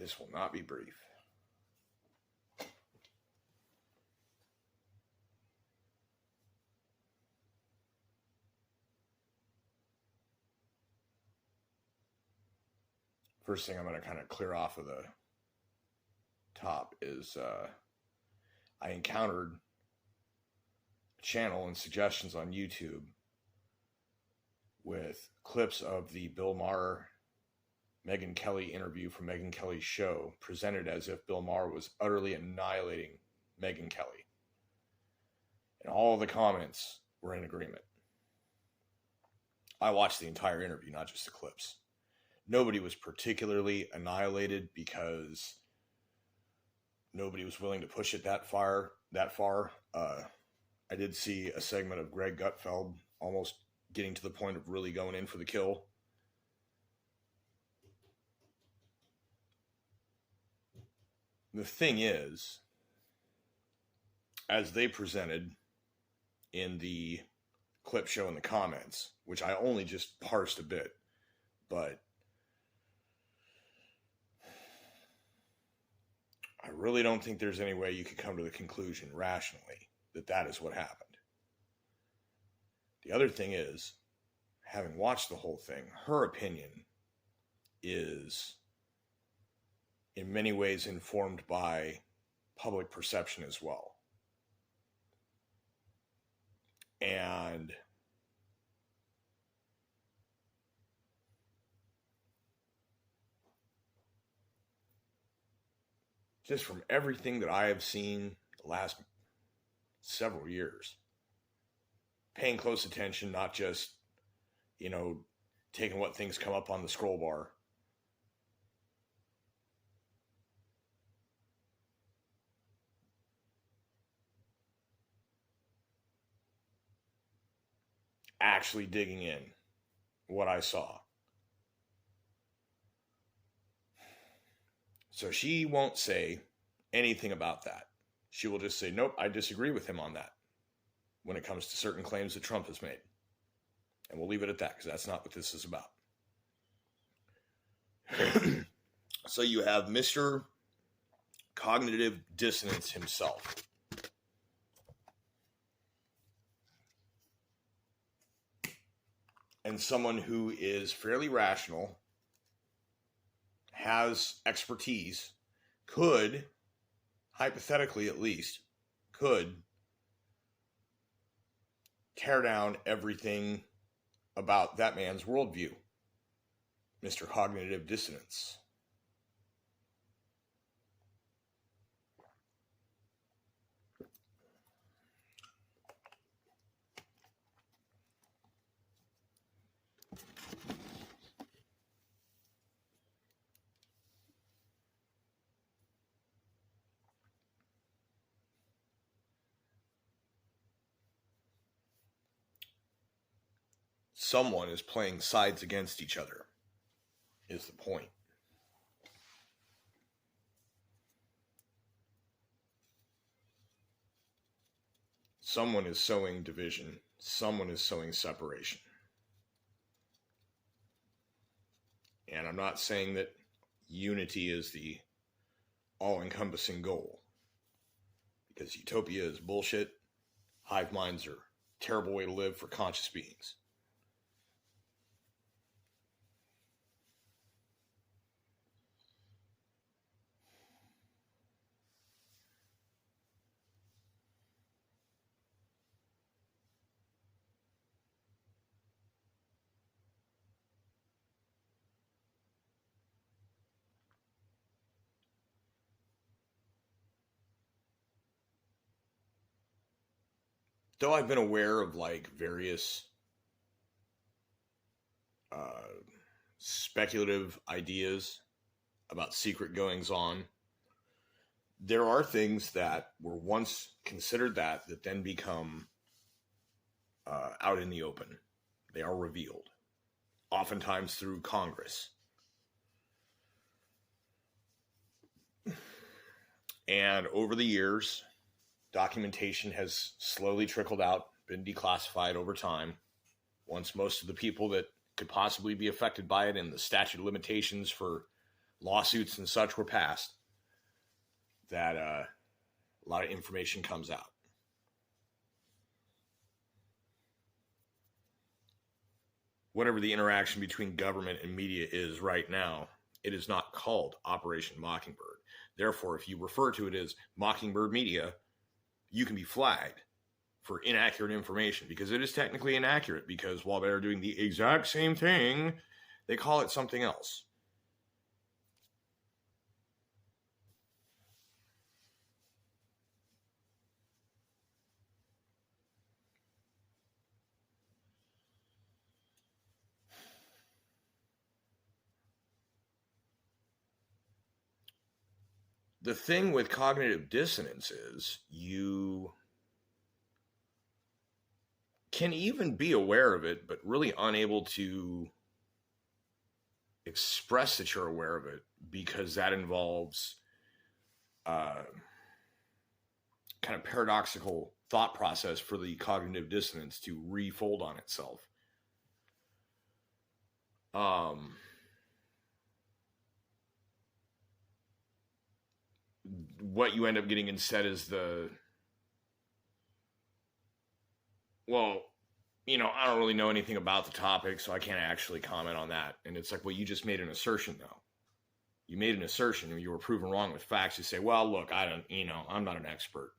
This will not be brief. First thing I'm going to kind of clear off of the top is I encountered a channel and suggestions on YouTube with clips of the Bill Maher Megyn Kelly interview from Megyn Kelly's show, presented as if Bill Maher was utterly annihilating Megyn Kelly. And all the comments were in agreement. I watched the entire interview, not just the clips. Nobody was particularly annihilated because nobody was willing to push it that far. I did see a segment of Greg Gutfeld almost getting to the point of really going in for the kill. The thing is, as they presented in the clip show in the comments, which I only just parsed a bit, but I really don't think there's any way you could come to the conclusion rationally that that is what happened. The other thing is, having watched the whole thing, her opinion is in many ways informed by public perception as well. And just from everything that I have seen the last several years, paying close attention, not just, taking what things come up on the scroll bar. Actually digging in what I saw. So she won't say anything about that. She will just say, nope, I disagree with him on that when it comes to certain claims that Trump has made. And we'll leave it at that because that's not what this is about. So you have Mr. Cognitive Dissonance himself. And someone who is fairly rational, has expertise, could, hypothetically at least, could tear down everything about that man's worldview, Mr. Cognitive Dissonance. Someone is playing sides against each other, is the point. Someone is sowing division. Someone is sowing separation. And I'm not saying that unity is the all-encompassing goal, because utopia is bullshit. Hive minds are a terrible way to live for conscious beings. Though I've been aware of various speculative ideas about secret goings on, there are things that were once considered that then become out in the open. They are revealed, oftentimes through Congress. And over the years, documentation has slowly trickled out, been declassified over time. Once most of the people that could possibly be affected by it and the statute of limitations for lawsuits and such were passed, that a lot of information comes out. Whatever the interaction between government and media is right now, it is not called Operation Mockingbird. Therefore, if you refer to it as Mockingbird Media, you can be flagged for inaccurate information, because it is technically inaccurate, because while they're doing the exact same thing, they call it something else. The thing with cognitive dissonance is you can even be aware of it, but really unable to express that you're aware of it, because that involves kind of paradoxical thought process for the cognitive dissonance to refold on itself. What you end up getting instead is well, I don't really know anything about the topic, so I can't actually comment on that. And it's like, well, you just made an assertion, though. You made an assertion and you were proven wrong with facts. You say, well, look, I'm not an expert.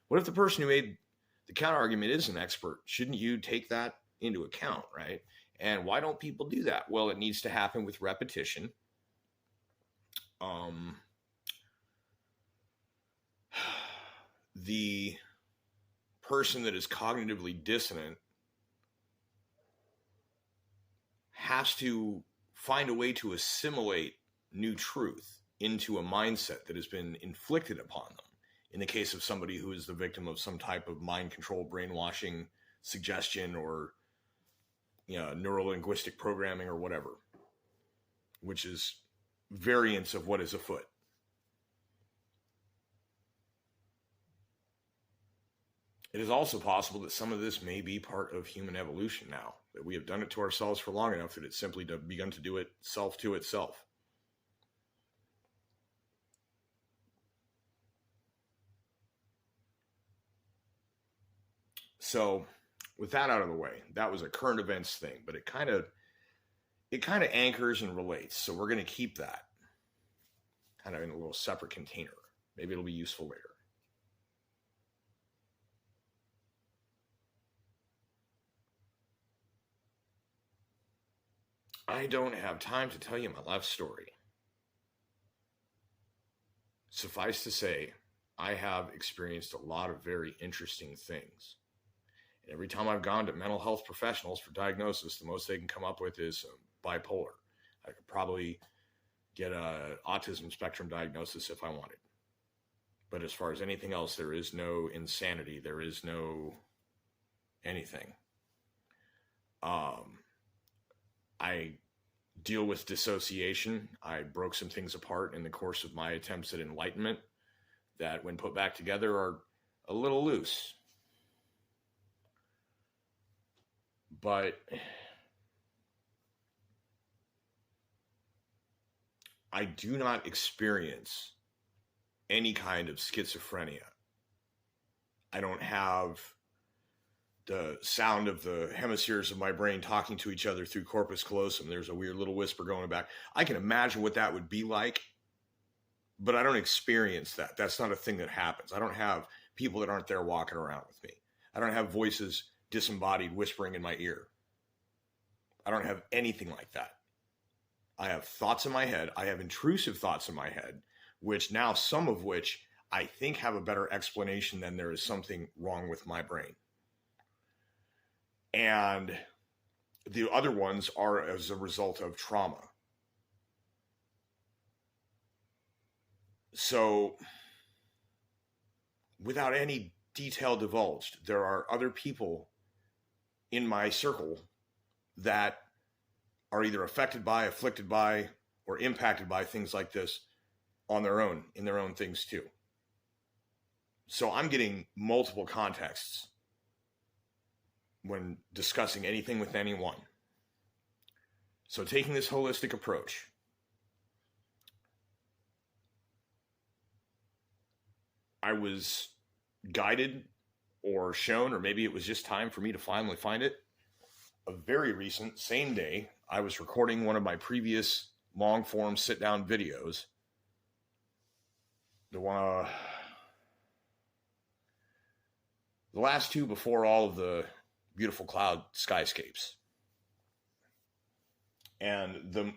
What if the person who made the counter argument is an expert? Shouldn't you take that into account, right? And why don't people do that? Well, it needs to happen with repetition. The person that is cognitively dissonant has to find a way to assimilate new truth into a mindset that has been inflicted upon them. In the case of somebody who is the victim of some type of mind control, brainwashing, suggestion, or neuro-linguistic programming or whatever, which is variants of what is afoot. It is also possible that some of this may be part of human evolution now, that we have done it to ourselves for long enough that it's simply begun to do itself to itself. So with that out of the way, that was a current events thing, but it kind of anchors and relates. So we're going to keep that kind of in a little separate container. Maybe it'll be useful later. I don't have time to tell you my life story. Suffice to say, I have experienced a lot of very interesting things. And every time I've gone to mental health professionals for diagnosis, the most they can come up with is bipolar. I could probably get an autism spectrum diagnosis if I wanted. But as far as anything else, there is no insanity. There is no anything. I deal with dissociation. I broke some things apart in the course of my attempts at enlightenment that, when put back together, are a little loose. But I do not experience any kind of schizophrenia. I don't have the sound of the hemispheres of my brain talking to each other through corpus callosum. There's a weird little whisper going back. I can imagine what that would be like, but I don't experience that. That's not a thing that happens. I don't have people that aren't there walking around with me. I don't have voices disembodied whispering in my ear. I don't have anything like that. I have thoughts in my head. I have intrusive thoughts in my head, which now, some of which I think have a better explanation than there is something wrong with my brain. And the other ones are as a result of trauma. So, without any detail divulged, there are other people in my circle that are either affected by, afflicted by, or impacted by things like this on their own, in their own things too. So I'm getting multiple contexts when discussing anything with anyone. So taking this holistic approach, I was guided or shown, or maybe it was just time for me to finally find it. A very recent, same day, I was recording one of my previous long form sit down videos. The last two before all of the beautiful cloud skyscapes. And the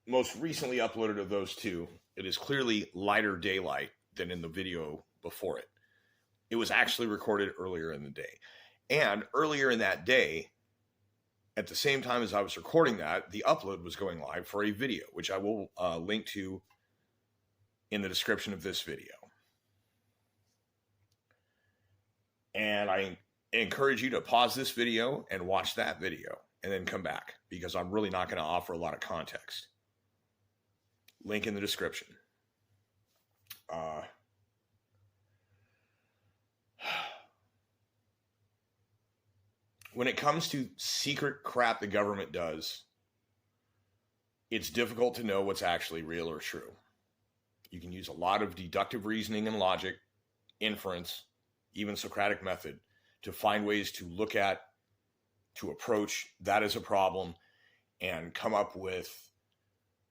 most recently uploaded of those two, it is clearly lighter daylight than in the video before it. It was actually recorded earlier in the day. And earlier in that day, at the same time as I was recording that, the upload was going live for a video, which I will link to in the description of this video. And I encourage you to pause this video and watch that video and then come back, because I'm really not going to offer a lot of context. Link in the description. When it comes to secret crap the government does, it's difficult to know what's actually real or true. You can use a lot of deductive reasoning and logic, inference, even Socratic method, to find ways to look at, to approach that as a problem, and come up with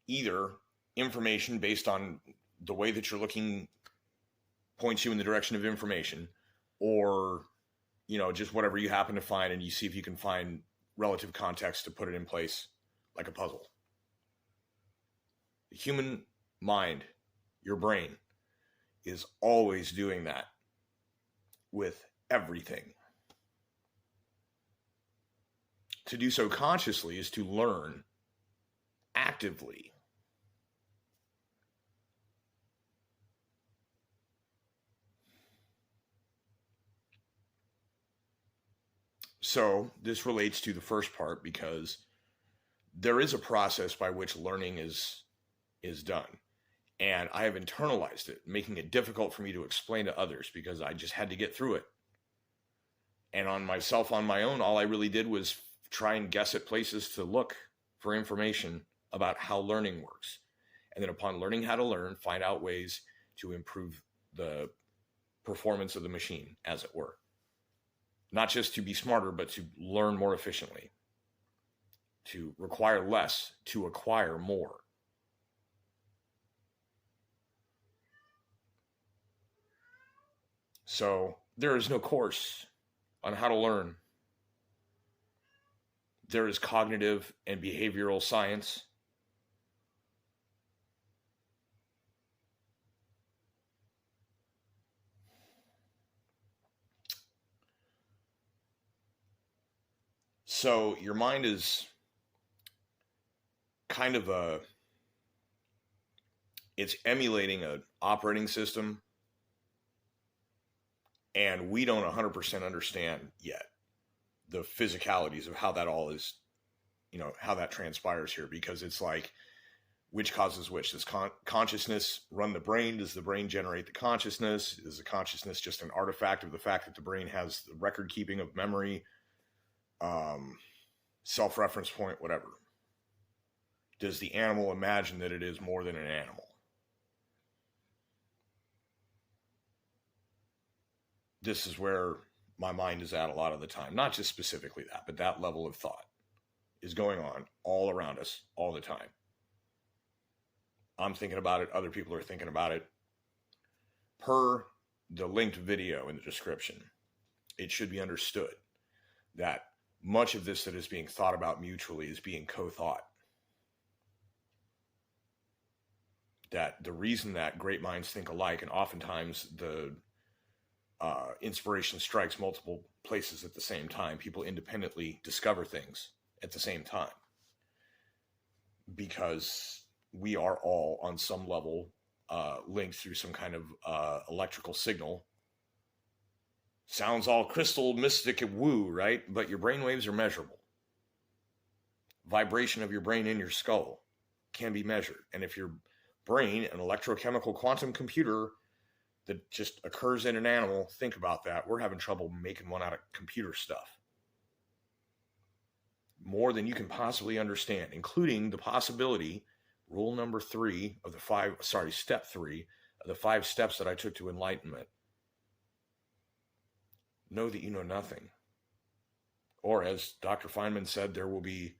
either information based on the way that you're looking points you in the direction of information, or just whatever you happen to find, and you see if you can find relative context to put it in place like a puzzle. The human mind, your brain, is always doing that with everything. To do so consciously is to learn actively. So this relates to the first part, because there is a process by which learning is done. And I have internalized it, making it difficult for me to explain to others, because I just had to get through it. And on my own, all I really did was try and guess at places to look for information about how learning works. And then upon learning how to learn, find out ways to improve the performance of the machine, as it were. Not just to be smarter, but to learn more efficiently, to require less, to acquire more. So there is no course on how to learn. There is cognitive and behavioral science. So your mind is kind of it's emulating an operating system, and we don't 100% understand yet the physicalities of how that all is, how that transpires here, because it's like, which causes which? Does consciousness run the brain? Does the brain generate the consciousness? Is the consciousness just an artifact of the fact that the brain has the record keeping of memory, self-reference point, whatever? Does the animal imagine that it is more than an animal? This is where my mind is at a lot of the time. Not just specifically that, but that level of thought is going on all around us all the time. I'm thinking about it. Other people are thinking about it. Per the linked video in the description, it should be understood that much of this that is being thought about mutually is being co-thought. That the reason that great minds think alike, and oftentimes the inspiration strikes multiple places at the same time, people independently discover things at the same time, because we are all on some level linked through some kind of electrical signal. Sounds all crystal mystic and woo, right? But your brain waves are measurable. Vibration of your brain in your skull can be measured. And if your brain, an electrochemical quantum computer that just occurs in an animal, think about that. We're having trouble making one out of computer stuff. More than you can possibly understand, including the possibility, step 3 of the 5 steps that I took to enlightenment. Know that you know nothing. Or as Dr. Feynman said, there will be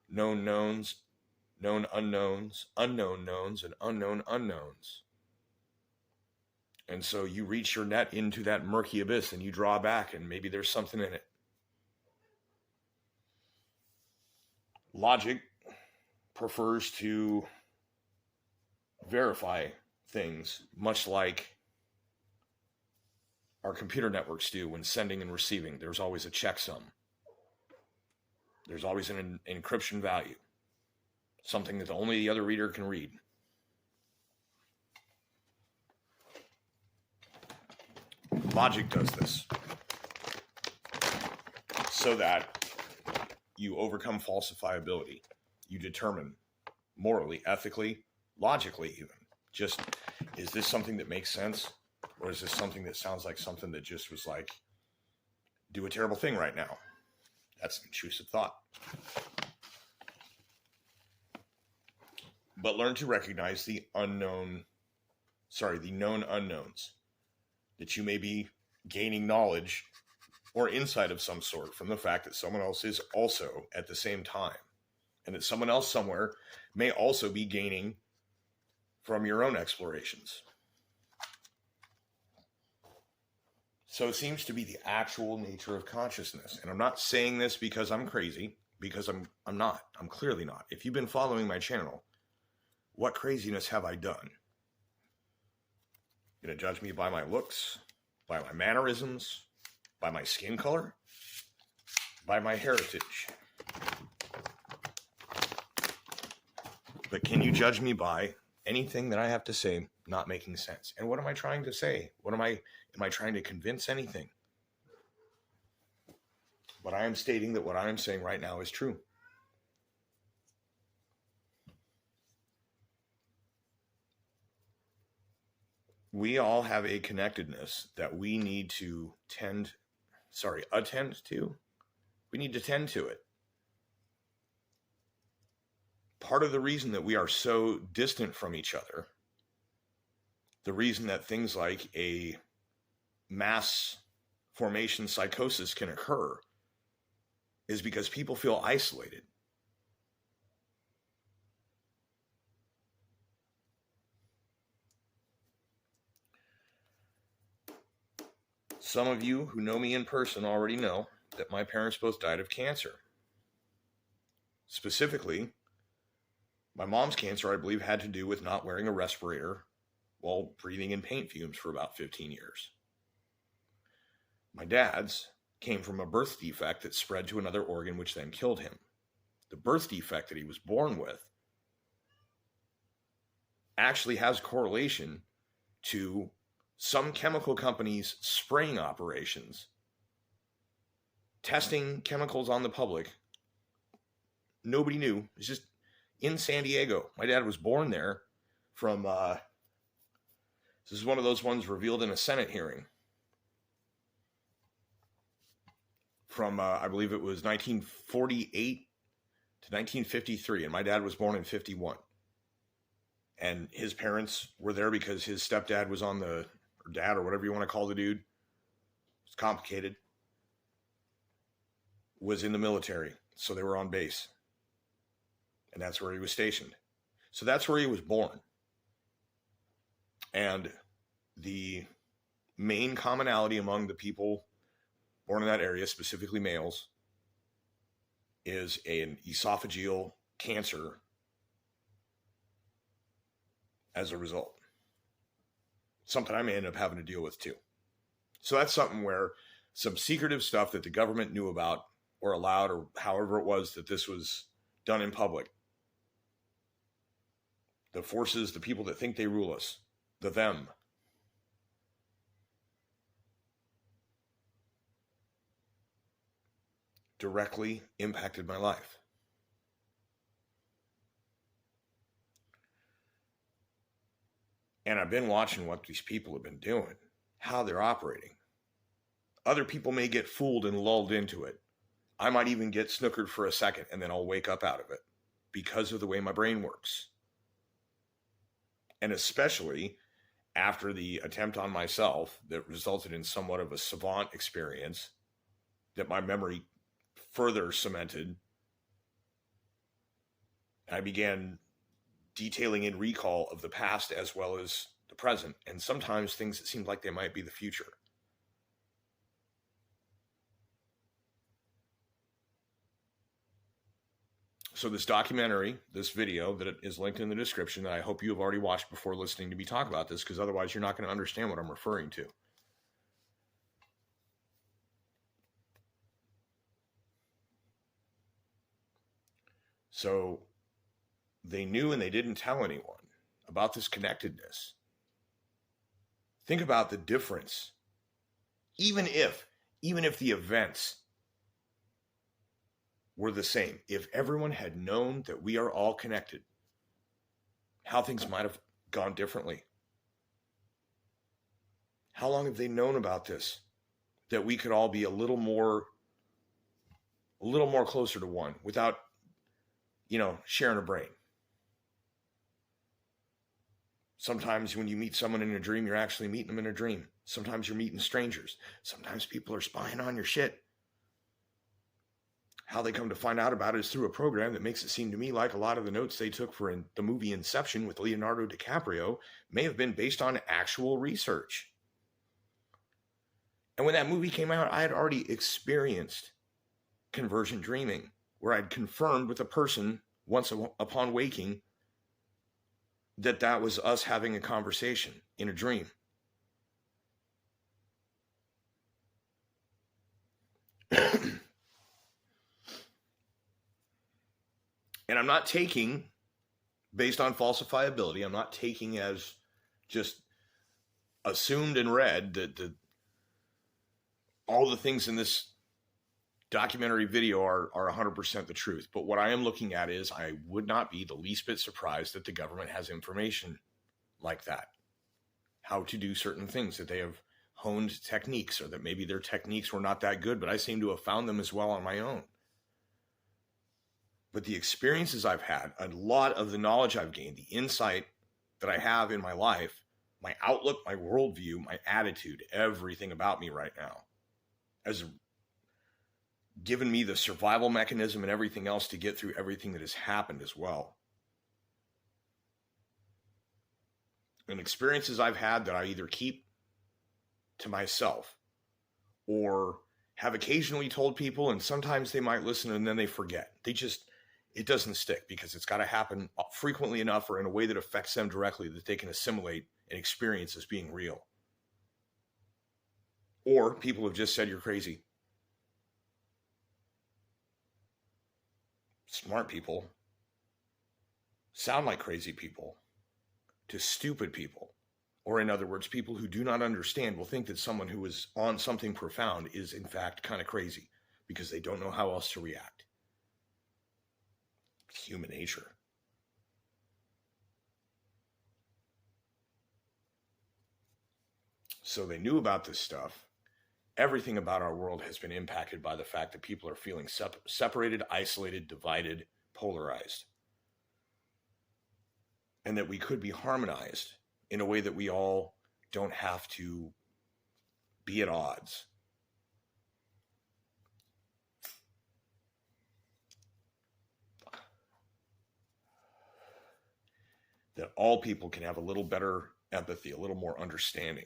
known knowns, known unknowns, unknown knowns, and unknown unknowns. And so you reach your net into that murky abyss and you draw back and maybe there's something in it. Logic prefers to verify things, much like our computer networks do when sending and receiving. There's always a checksum. There's always an encryption value, something that only the other reader can read. Logic does this so that you overcome falsifiability. You determine morally, ethically, logically even, just, is this something that makes sense? Or is this something that sounds like something that just was like, do a terrible thing right now? That's an intrusive thought. But learn to recognize the known unknowns. That you may be gaining knowledge or insight of some sort from the fact that someone else is also at the same time. And that someone else somewhere may also be gaining from your own explorations. So it seems to be the actual nature of consciousness. And I'm not saying this because I'm crazy, because I'm not. I'm clearly not. If you've been following my channel, what craziness have I done? Going to judge me by my looks, by my mannerisms, by my skin color, by my heritage. But can you judge me by anything that I have to say not making sense? And what am I trying to say? Am I trying to convince anything? But I am stating that what I am saying right now is true. We all have a connectedness that we need to attend to. We need to tend to it. Part of the reason that we are so distant from each other, the reason that things like a mass formation psychosis can occur, is because people feel isolated. Some of you who know me in person already know that my parents both died of cancer. Specifically, my mom's cancer, I believe, had to do with not wearing a respirator while breathing in paint fumes for about 15 years. My dad's came from a birth defect that spread to another organ, which then killed him. The birth defect that he was born with actually has correlation to some chemical companies' spraying operations, testing chemicals on the public. Nobody knew. It's just in San Diego. My dad was born there from, this is one of those ones revealed in a Senate hearing from, I believe it was 1948 to 1953. And my dad was born in 51. And his parents were there because his stepdad was on the, or dad, or whatever you want to call the dude. It's complicated. Was in the military. So they were on base. And that's where he was stationed. So that's where he was born. And the main commonality among the people born in that area, specifically males, is an esophageal cancer as a result. Something I may end up having to deal with too. So that's something where some secretive stuff that the government knew about or allowed, or however it was that this was done in public. The forces, the people that think they rule us, the them, directly impacted my life. And I've been watching what these people have been doing, how they're operating. Other people may get fooled and lulled into it. I might even get snookered for a second and then I'll wake up out of it because of the way my brain works. And especially after the attempt on myself that resulted in somewhat of a savant experience that my memory further cemented, I began detailing in recall of the past as well as the present, and sometimes things that seemed like they might be the future. So this documentary, this video that is linked in the description, that I hope you have already watched before listening to me talk about this, because otherwise you're not going to understand what I'm referring to. So they knew and they didn't tell anyone about this connectedness. Think about the difference. Even if the events were the same, if everyone had known that we are all connected, how things might have gone differently. How long have they known about this? That we could all be a little more closer to one without, sharing a brain. Sometimes when you meet someone in a dream, you're actually meeting them in a dream. Sometimes you're meeting strangers. Sometimes people are spying on your shit. How they come to find out about it is through a program that makes it seem to me like a lot of the notes they took for the movie Inception with Leonardo DiCaprio may have been based on actual research. And when that movie came out, I had already experienced convergent dreaming, where I'd confirmed with a person once upon waking that was us having a conversation in a dream. And I'm not taking, based on falsifiability, I'm not taking as just assumed and read that all the things in this documentary video are 100% the truth. But what I am looking at is I would not be the least bit surprised that the government has information like that. How to do certain things, that they have honed techniques, or that maybe their techniques were not that good, but I seem to have found them as well on my own. But the experiences I've had, a lot of the knowledge I've gained, the insight that I have in my life, my outlook, my worldview, my attitude, everything about me right now has given me the survival mechanism and everything else to get through everything that has happened as well. And experiences I've had that I either keep to myself or have occasionally told people, and sometimes they might listen and then they forget. It doesn't stick, because it's got to happen frequently enough or in a way that affects them directly that they can assimilate and experience as being real. Or people have just said, you're crazy. Smart people sound like crazy people to stupid people. Or in other words, people who do not understand will think that someone who is on something profound is in fact kind of crazy because they don't know how else to react. Human nature. So they knew about this stuff. Everything about our world has been impacted by the fact that people are feeling separated, isolated, divided, polarized. And that we could be harmonized in a way that we all don't have to be at odds. That all people can have a little better empathy, a little more understanding.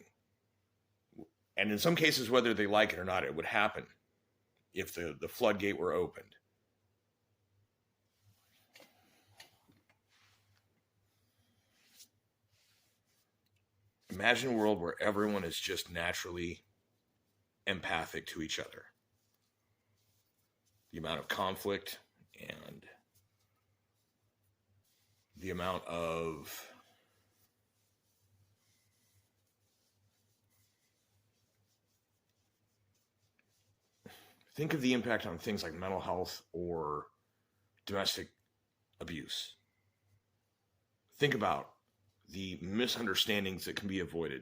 And in some cases, whether they like it or not, it would happen if the floodgate were opened. Imagine a world where everyone is just naturally empathic to each other. The amount of conflict and the amount of think of the impact on things like mental health or domestic abuse. Think about the misunderstandings that can be avoided.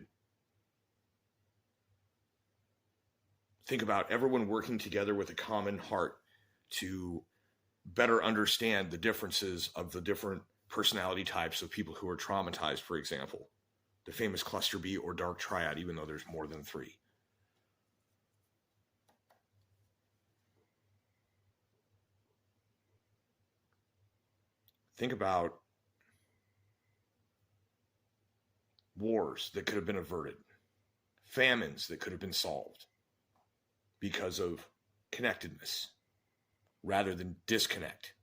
Think about everyone working together with a common heart to better understand the differences of the different personality types of people who are traumatized, for example. the famous cluster B or dark triad, even though there's more than 3. Think about wars that could have been averted, famines that could have been solved because of connectedness rather than disconnect,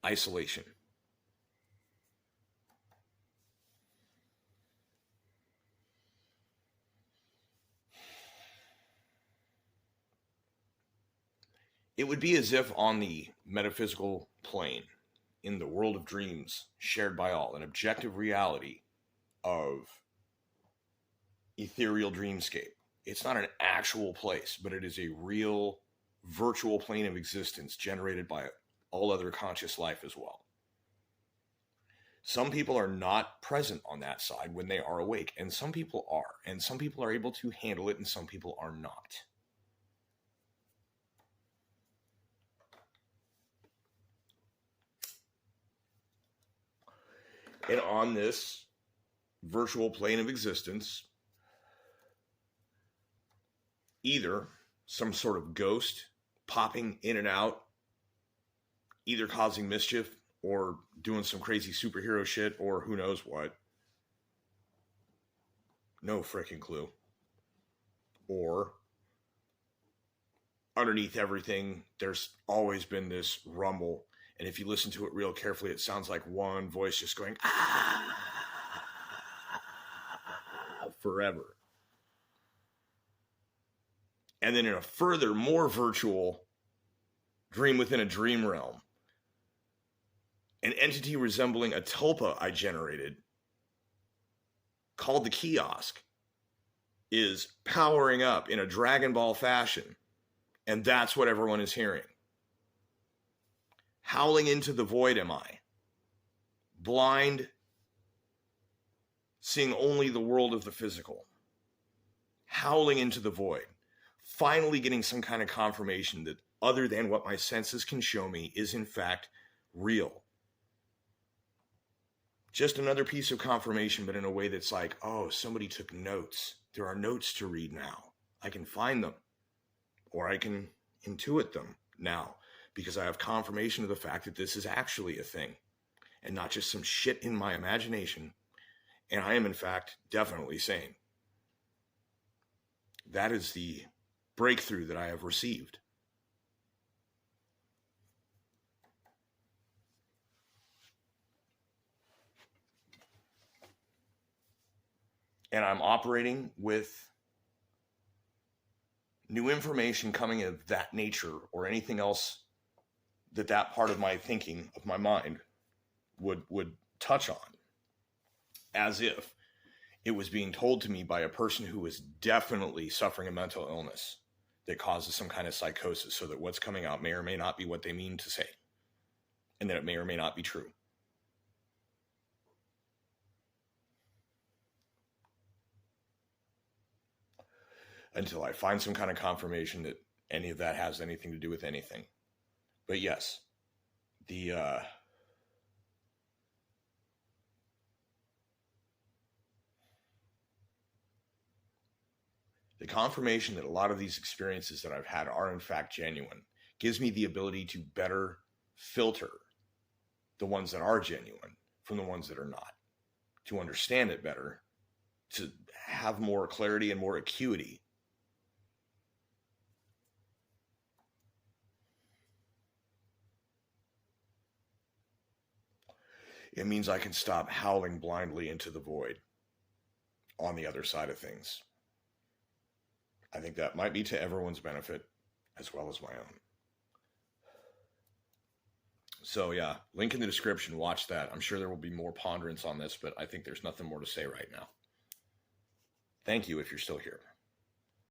isolation. It would be as if on the metaphysical plane, in the world of dreams shared by all, an objective reality of ethereal dreamscape. It's not an actual place, but it is a real virtual plane of existence generated by all other conscious life as well. Some people are not present on that side when they are awake, and some people are, and some people are able to handle it, and some people are not. And on this virtual plane of existence, either some sort of ghost popping in and out, either causing mischief or doing some crazy superhero shit or who knows what. No freaking clue. Or underneath everything, there's always been this rumble. And if you listen to it real carefully, it sounds like one voice just going, ah, forever. And then in a further, more virtual dream within a dream realm, an entity resembling a tulpa I generated called the kiosk is powering up in a Dragon Ball fashion. And that's what everyone is hearing. Howling into the void am I. Blind, seeing only the world of the physical. Howling into the void. Finally getting some kind of confirmation that other than what my senses can show me is in fact real. Just another piece of confirmation, but in a way that's like, oh, somebody took notes. There are notes to read now. I can find them. Or I can intuit them now. Because I have confirmation of the fact that this is actually a thing and not just some shit in my imagination. And I am, in fact, definitely sane. That is the breakthrough that I have received. And I'm operating with new information coming of that nature or anything else that part of my thinking, of my mind, would touch on, as if it was being told to me by a person who was definitely suffering a mental illness that causes some kind of psychosis, so that what's coming out may or may not be what they mean to say, and that it may or may not be true. Until I find some kind of confirmation that any of that has anything to do with anything. But yes, the confirmation that a lot of these experiences that I've had are in fact genuine gives me the ability to better filter the ones that are genuine from the ones that are not, to understand it better, to have more clarity and more acuity. It means I can stop howling blindly into the void on the other side of things. I think that might be to everyone's benefit as well as my own. So yeah, link in the description, watch that. I'm sure there will be more ponderance on this, but I think there's nothing more to say right now. Thank you if you're still here.